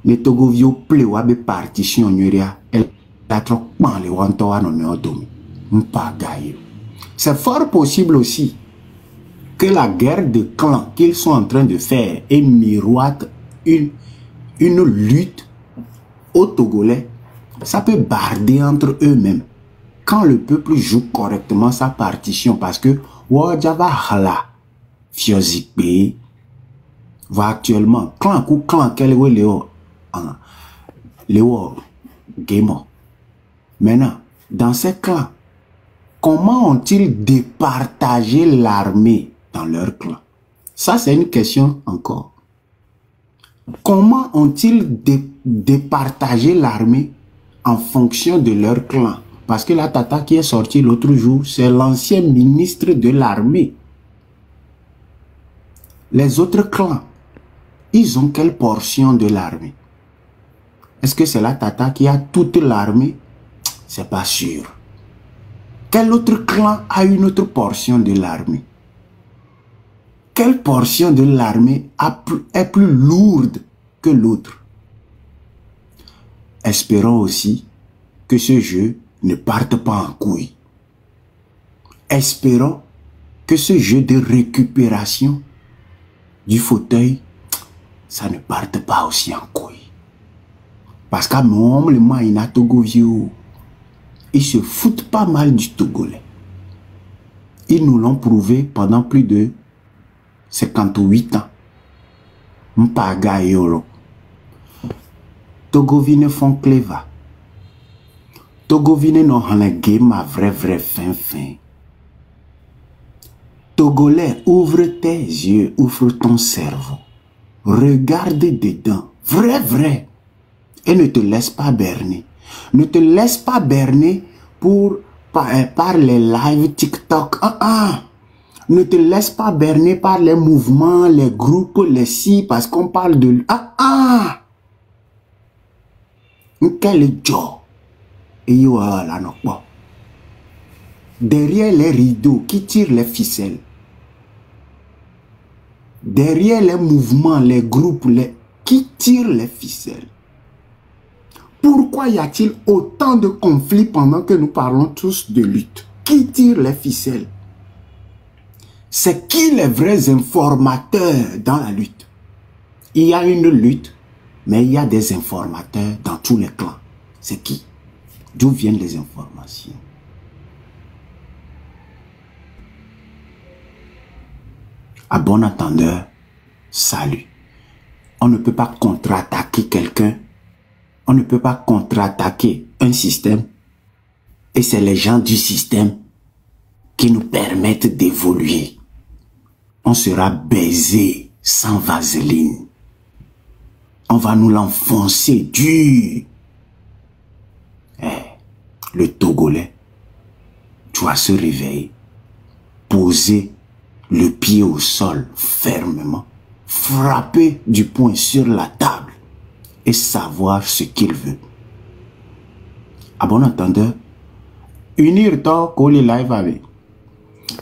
Les Togovio plewabe partition nyuria. Elle a trop pan les wantoa non neodomi. C'est fort possible aussi que la guerre de clans qu'ils sont en train de faire est miroite une lutte aux Togolais. Ça peut barder entre eux-mêmes quand le peuple joue correctement sa partition, parce que Wajava Hala Fiozikbe va actuellement clan ou clan quel est Léo Gamer. Maintenant, dans ces clans, comment ont-ils départagé l'armée dans leur clan? Ça, c'est une question encore. Comment ont-ils départagé l'armée en fonction de leur clan? Parce que la tata qui est sortie l'autre jour, c'est l'ancien ministre de l'armée. Les autres clans, ils ont quelle portion de l'armée? Est-ce que c'est la tata qui a toute l'armée? C'est pas sûr. Quel autre clan a une autre portion de l'armée? Quelle portion de l'armée est plus lourde que l'autre? Espérons aussi que ce jeu ne parte pas en couille. Espérons que ce jeu de récupération du fauteuil, ça ne parte pas aussi en couille. Parce qu'à mon le Maïna Togovio, ils se foutent pas mal du Togolais. Ils nous l'ont prouvé pendant plus de 58 ans. Mpaga Yolo. Togovine font cleva. Togovine non hana game à vrai fin. Togolais, ouvre tes yeux, ouvre ton cerveau. Regarde dedans. Vrai. Et ne te laisse pas berner. Ne te laisse pas berner par les lives TikTok. Ne te laisse pas berner par les mouvements, les groupes, les si, parce qu'on parle de... Quel job. Et là, non, bon. Derrière les rideaux qui tirent les ficelles, derrière les mouvements, les groupes, qui tirent les ficelles, pourquoi y a-t-il autant de conflits pendant que nous parlons tous de lutte? Qui tire les ficelles? C'est qui les vrais informateurs dans la lutte? Il y a une lutte, mais il y a des informateurs dans tous les clans. C'est qui? D'où viennent les informations? À bon entendeur, salut. On ne peut pas contre-attaquer quelqu'un. On ne peut pas contre-attaquer un système. Et c'est les gens du système qui nous permettent d'évoluer. On sera baisé sans vaseline. On va nous l'enfoncer dur. Le Togolais doit se réveiller, poser le pied au sol fermement, frapper du poing sur la table et savoir ce qu'il veut. À bon entendeur, unir toi les live avec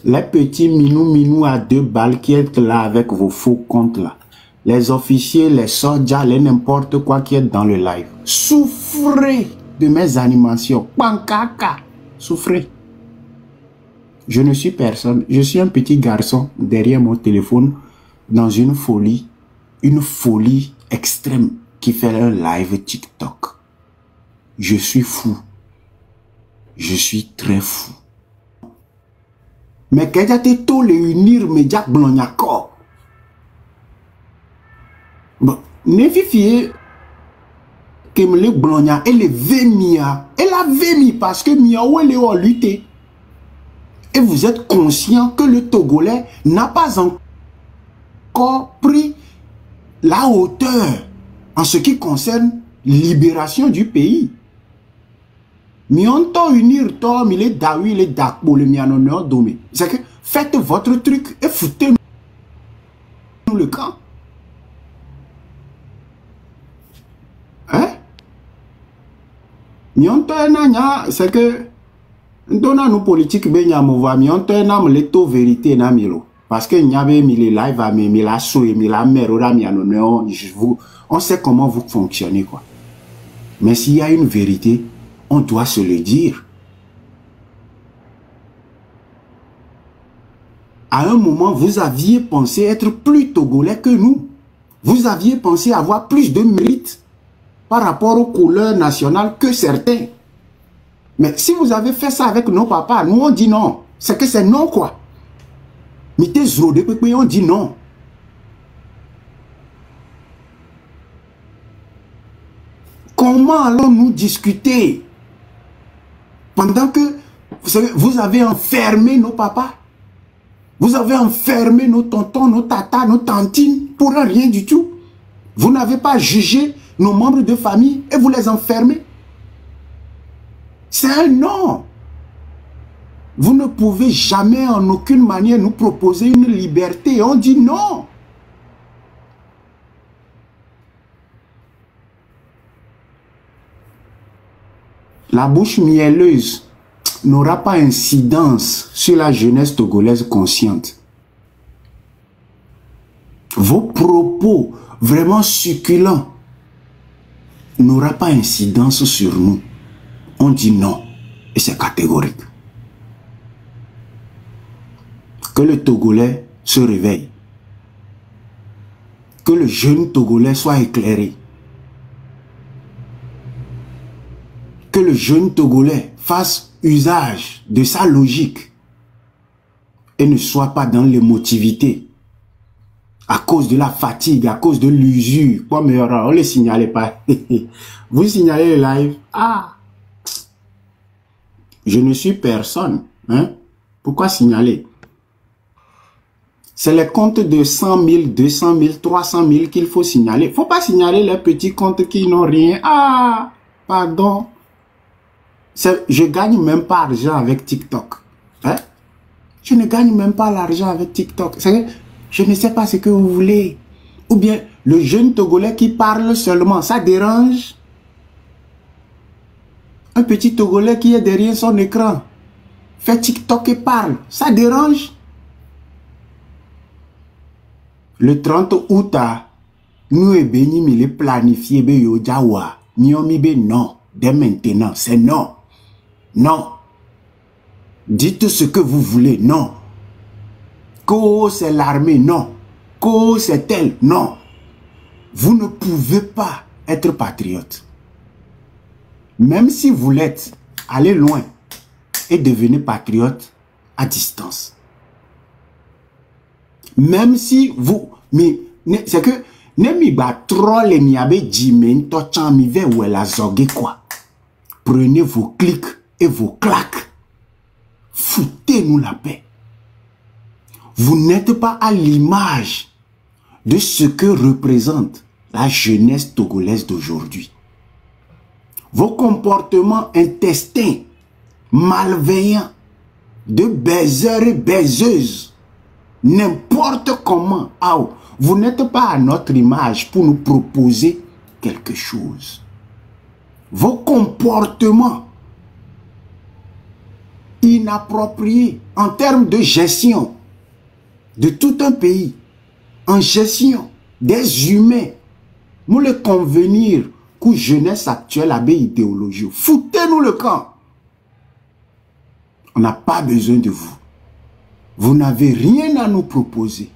les petits minou à 2 balles qui est là avec vos faux comptes là, les officiers, les soldats, les n'importe quoi qui est dans le live. Souffrez de mes animations. Pankaka, souffrez. Je ne suis personne. Je suis un petit garçon derrière mon téléphone dans une folie extrême qui fait un live TikTok. Je suis fou. Je suis très fou. Mais quand tu tout les unir, mais Jack Blonyako. Bon, ne fifiez que me Blogna et les Vemia. Elle a Vemi parce que Miaou elle est lutté. Et vous êtes conscient que le Togolais n'a pas encore pris la hauteur en ce qui concerne libération du pays. Mais on t'a unir toi, mais les Dawi, les Dakbo, les Mianonor Domé. C'est que faites votre truc et foutez-nous le camp. Hein? Mais on t'a c'est que donna nous politique ben yamova, mais on t'a les taux vérité na milo. Parce que n'y avait mis les lives à mis la soué, mis la mère, on sait comment vous fonctionnez, quoi. Mais s'il y a une vérité, on doit se le dire. À un moment, vous aviez pensé être plus togolais que nous. Vous aviez pensé avoir plus de mérite par rapport aux couleurs nationales que certains. Mais si vous avez fait ça avec nos papas, nous on dit non. C'est que c'est non, quoi. Mais on dit non. Comment allons-nous discuter pendant que vous avez enfermé nos papas? Vous avez enfermé nos tontons, nos tatas, nos tantines pour rien du tout. Vous n'avez pas jugé nos membres de famille et vous les enfermez. C'est un non. Vous ne pouvez jamais en aucune manière nous proposer une liberté. On dit non. La bouche mielleuse n'aura pas incidence sur la jeunesse togolaise consciente. Vos propos vraiment succulents n'aura pas incidence sur nous. On dit non et c'est catégorique. Que le Togolais se réveille. Que le jeune Togolais soit éclairé. Que le jeune Togolais fasse usage de sa logique et ne soit pas dans l'émotivité à cause de la fatigue, à cause de l'usure. On ne les signalait pas. Vous signalez le live. Ah, je ne suis personne. Hein? Pourquoi signaler? C'est les comptes de 100 000, 200 000, 300 000 qu'il faut signaler. Il ne faut pas signaler les petits comptes qui n'ont rien. Ah, pardon. Je gagne même pas argent avec TikTok. Hein? Je ne gagne même pas l'argent avec TikTok. Je ne sais pas ce que vous voulez. Ou bien le jeune Togolais qui parle seulement, ça dérange? Un petit Togolais qui est derrière son écran, fait TikTok et parle, ça dérange? Le 30 août, nous et Béni, il est planifié, non, dès maintenant, c'est non. Non. Dites ce que vous voulez, non. Ko c'est l'armée, non. Ko c'est elle, non. Vous ne pouvez pas être patriote. Même si vous l'êtes, allez loin et devenez patriote à distance. Même si vous... C'est que... Prenez vos clics et vos claques. Foutez-nous la paix. Vous n'êtes pas à l'image de ce que représente la jeunesse togolaise d'aujourd'hui. Vos comportements intestins, malveillants, de baiseurs et baiseuses, n'importe comment, vous n'êtes pas à notre image pour nous proposer quelque chose. Vos comportements inappropriés en termes de gestion de tout un pays, en gestion des humains, nous le convenir que jeunesse actuelle a des idéologies. Foutez-nous le camp. On n'a pas besoin de vous. Vous n'avez rien à nous proposer.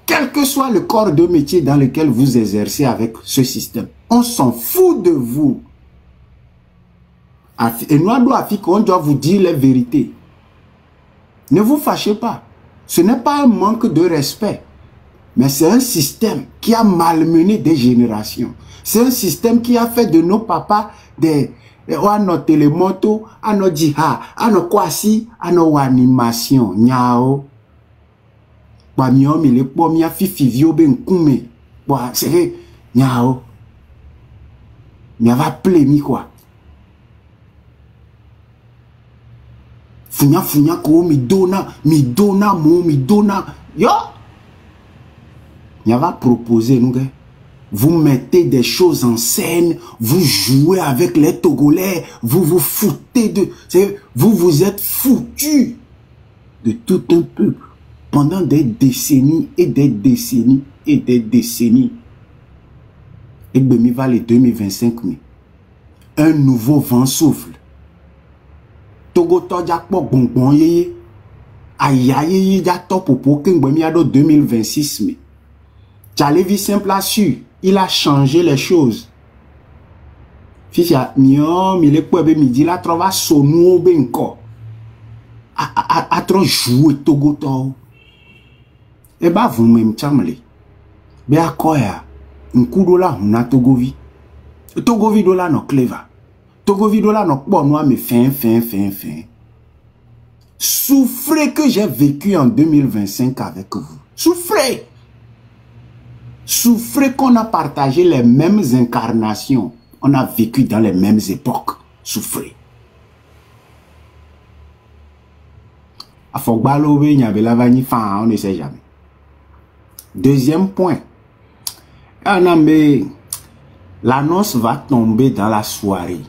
Quel que soit le corps de métier dans lequel vous exercez avec ce système, on s'en fout de vous. Et nous, on doit vous dire les vérités. Ne vous fâchez pas. Ce n'est pas un manque de respect, mais c'est un système qui a malmené des générations. C'est un système qui a fait de nos papas des... à nos télémotos, à nos djihad, à nos kwasi, à nos animations. Nyao. Bah, miom, il est pour mia fifi vio ben kume. Bah, c'est nyao. Mais va plémi quoi. Funya funya ko mi dona mo mi dona. Yo. Il va proposer nous. Vous mettez des choses en scène, vous jouez avec les Togolais, vous vous foutez de... Vous êtes foutus de tout un peuple pendant des décennies et des décennies et des décennies. Et Bemi va les 2025, un nouveau vent souffle. Togo Todja Pok Bonbon Yeye. Aïe aïe ya top pour que Bemi a 2026. Tchalevi simple a su. Il a changé les choses. Fifia, miom, il est quoi, midi, la trova sonou benko. A trop joué Togo to. Et bah, vous même chamle. Be a quoi, un coup de la, on a Togovi. Togovi de la, no cleva. Togovi de la, no bon, mais fin. Souffrez que j'ai vécu en 2025 avec vous. Souffrez. Souffrez qu'on a partagé les mêmes incarnations. On a vécu dans les mêmes époques. Souffrez. A Fogbalo, il y avait la vanille, on ne sait jamais. Deuxième point. L'annonce va tomber dans la soirée.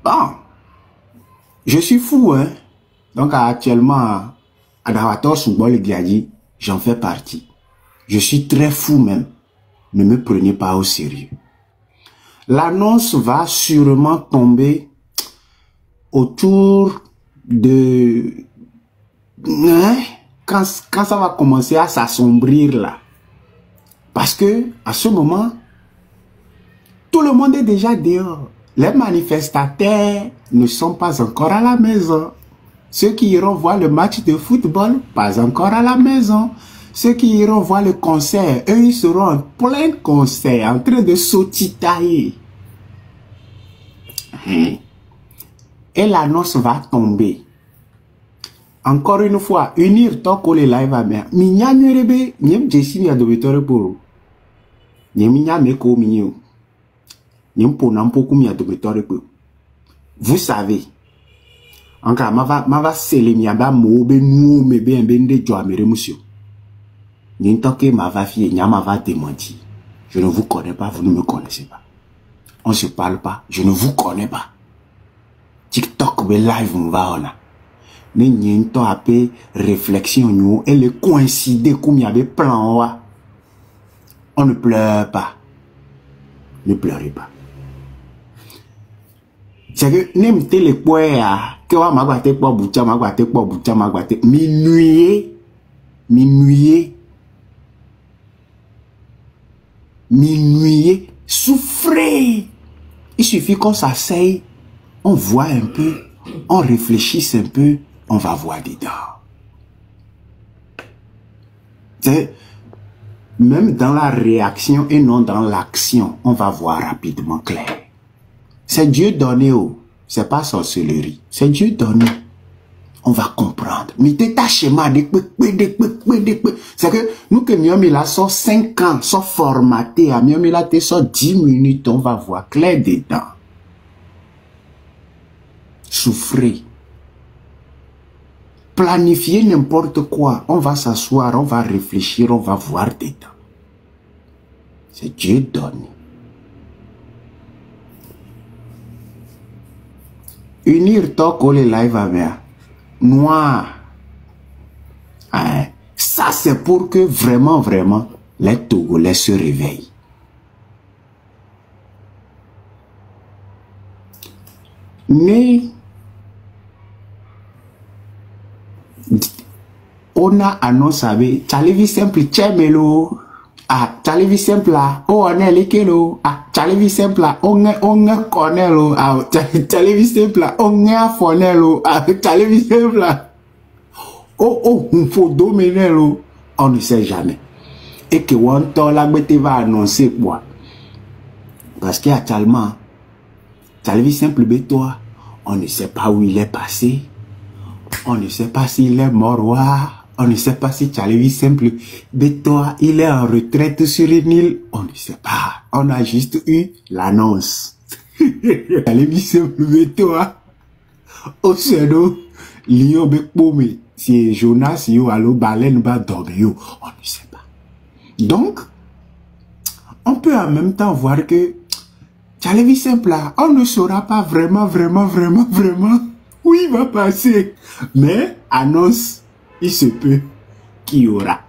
Bon. Je suis fou, hein. Donc actuellement, à Dawator Soubol Giadi, j'en fais partie. Je suis très fou même. Ne me prenez pas au sérieux. L'annonce va sûrement tomber autour de... Hein? Quand ça va commencer à s'assombrir là. Parce que à ce moment, tout le monde est déjà dehors. Les manifestataires ne sont pas encore à la maison. Ceux qui iront voir le match de football, pas encore à la maison. Ceux qui iront voir le concert, eux, ils seront en plein concert, en train de sautitailler. Et l'annonce va tomber. Encore une fois, unir toko le live à mer. Minya nyerebe, nyem jesi mi adobetore poro. Nyeminya meko minyo. Nyem ponampo kumi adobetore poro. Vous savez, encore ma va sele mi aba mobe nou mebe mbende jo amere musio. N'intoke ma va fier, nyama va démentir. Je ne vous connais pas, vous ne me connaissez pas. On se parle pas, je ne vous connais pas. TikTok be live on va on a. Mais n'into appé réflexion nous, elle est coïncidée comme il y avait plan wa. On ne pleure pas. Ne pleurez pas. C'est que n'aime les poids que wa magwate po bucha magwate minuit. Minuit, souffrez. Il suffit qu'on s'asseye, on voit un peu, on réfléchisse un peu, on va voir dedans. Même dans la réaction et non dans l'action, on va voir rapidement clair. C'est Dieu donné, c'est pas sorcellerie, c'est Dieu donné. On va comprendre. Mais c'est que nous que Miomi là sort 5 ans, sort formaté, à Miomi là te sort 10 minutes, on va voir clair dedans. Souffrez. Planifier n'importe quoi. On va s'asseoir, on va réfléchir, on va voir dedans. C'est Dieu donné. Unir talk ou les live à mer. Noir. Hein? Ça, c'est pour que vraiment, les Togolais se réveillent. Mais, on a annoncé, Tchalevi simple, Tchemelo. Ah, Tchalevi simple là, oh, on est lesquels, ah, Tchalevi simple là, on est cornelo, ah, Tchalevi simple là, on est afonelo, ah, Tchalevi simple là, oh, on faut dominer l'eau, on ne sait jamais. Et que on t'en la bête va annoncer quoi? Parce qu'actuellement, Tchalevi simple bétois, on ne sait pas où il est passé, on ne sait pas s'il est mort, on ne sait pas si Tchalevi simple bétois, il est en retraite sur une île, on ne sait pas. On a juste eu l'annonce. Tchalevi simple bétois, au seno, Lyon Bekpome, si Jonas, yo, allo, baleine, ba, dormir, on ne sait pas. Donc, on peut en même temps voir que Tchalevi simple là, on ne saura pas vraiment où il va passer. Mais, annonce, il se peut qu'il y aura